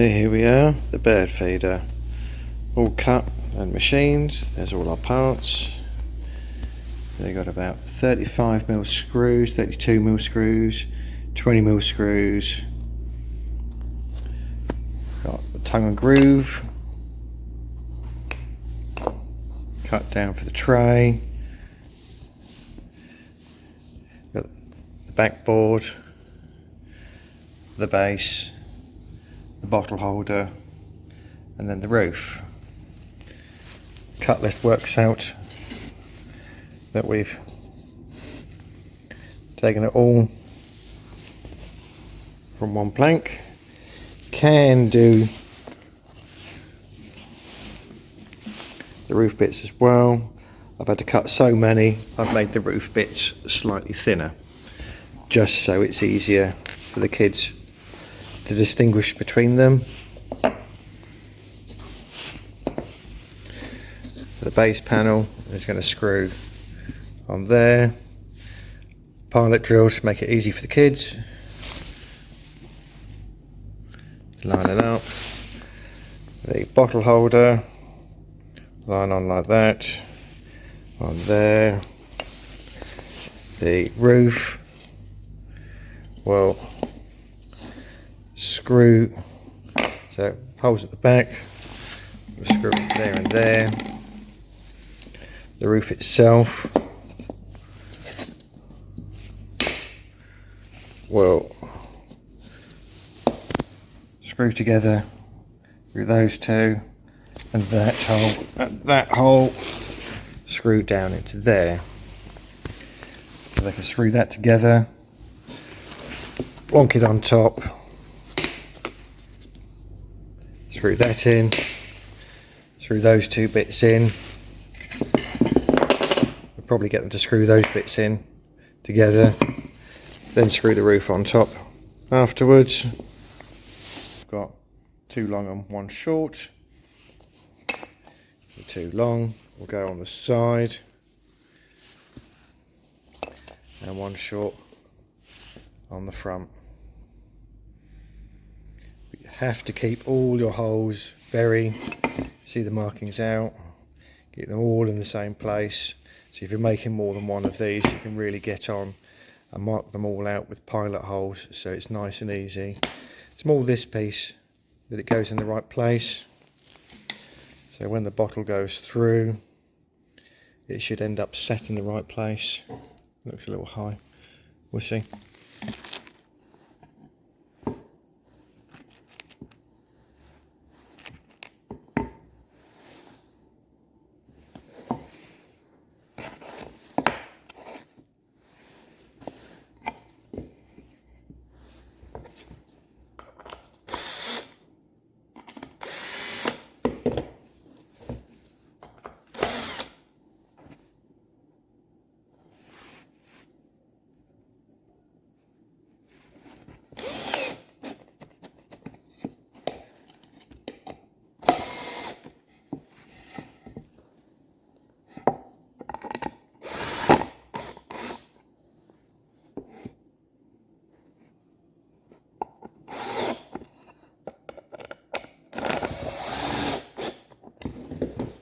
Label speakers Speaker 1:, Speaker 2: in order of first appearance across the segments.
Speaker 1: Okay, here we are, the bird feeder, all cut and machined. There's all our parts. They got about 35mm screws, 32mm screws, 20mm screws. Got the tongue and groove cut down for the tray. Got the backboard, the base, the bottle holder, and then the roof. Cut list works out that we've taken it all from one plank. Can do the roof bits as well. I've had to cut so many, I've made the roof bits slightly thinner, just so it's easier for the kids to distinguish between them. The base panel is going to screw on there. Pilot drill to make it easy for the kids. Line it up. The bottle holder, line on like that, on there. The roof will screw, so holes at the back, we'll screw it there and there. The roof itself will screw together through those two, and that hole screw down into there. So they can screw that together, plonk it on top, screw that in, screw those two bits in. We'll probably get them to screw those bits in together, then screw the roof on top afterwards. I've got two long and one short. The two long will go on the side, and one short on the front. But you have to keep all your holes see the markings out, get them all in the same place. So if you're making more than one of these, you can really get on and mark them all out with pilot holes, so it's nice and easy. It's more this piece that it goes in the right place, so when the bottle goes through it should end up set in the right place. Looks a little high, we'll see.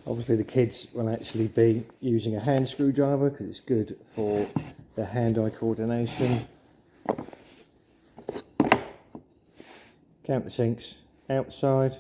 Speaker 1: Obviously the kids will actually be using a hand screwdriver because it's good for their hand-eye coordination. Countersinks outside.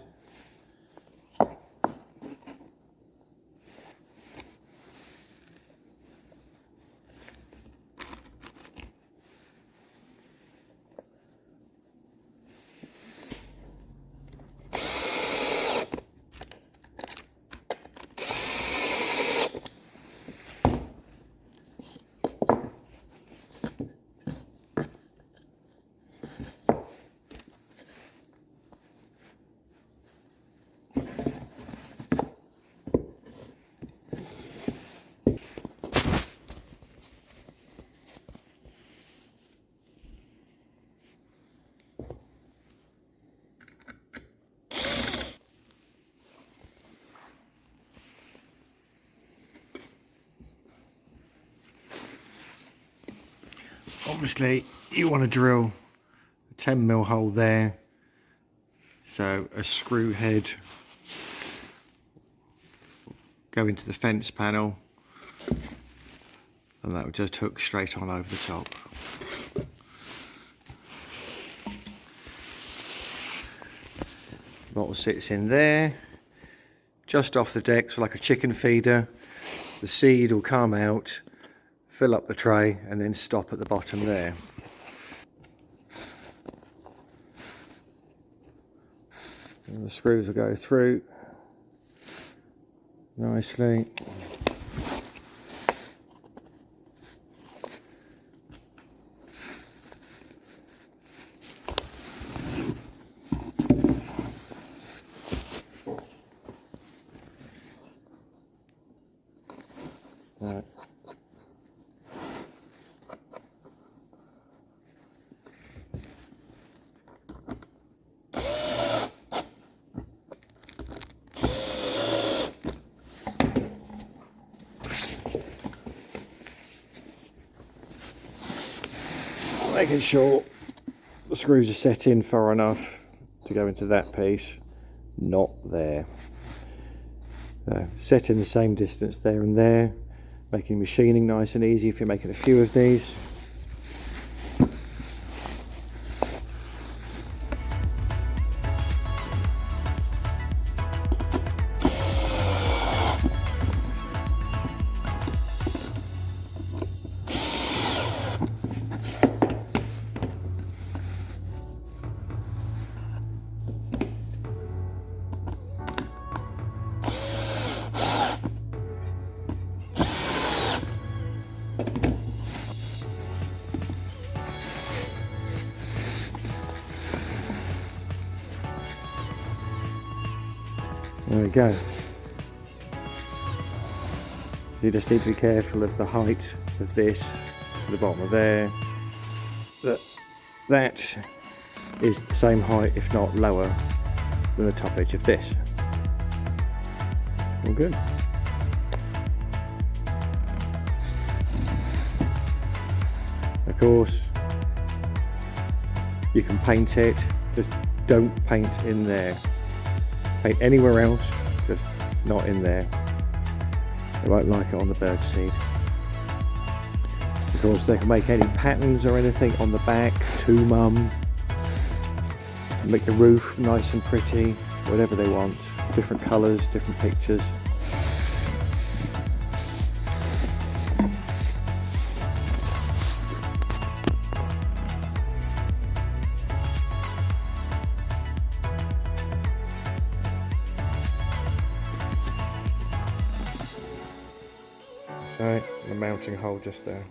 Speaker 1: Obviously you want to drill a 10mm hole there, So a screw head go into the fence panel, and that will just hook straight on over the top. Bottle sits in there, just off the deck, so like a chicken feeder. The seed will come out, fill up the tray, and then stop at the bottom there. And the screws will go through nicely. Right. Making sure the screws are set in far enough to go into that piece, not there. Set in the same distance there and there, making machining nice and easy if you're making a few of these. There we go. You just need to be careful of the height of this to the bottom of there. That is the same height, if not lower, than the top edge of this. All good. Of course, you can paint it, just don't paint in there. Paint anywhere else, just not in there. They won't like it on the bird seed. Of course, they can make any patterns or anything on the back to mum. Make the roof nice and pretty, whatever they want. Different colours, different pictures. So, the mounting hole just there.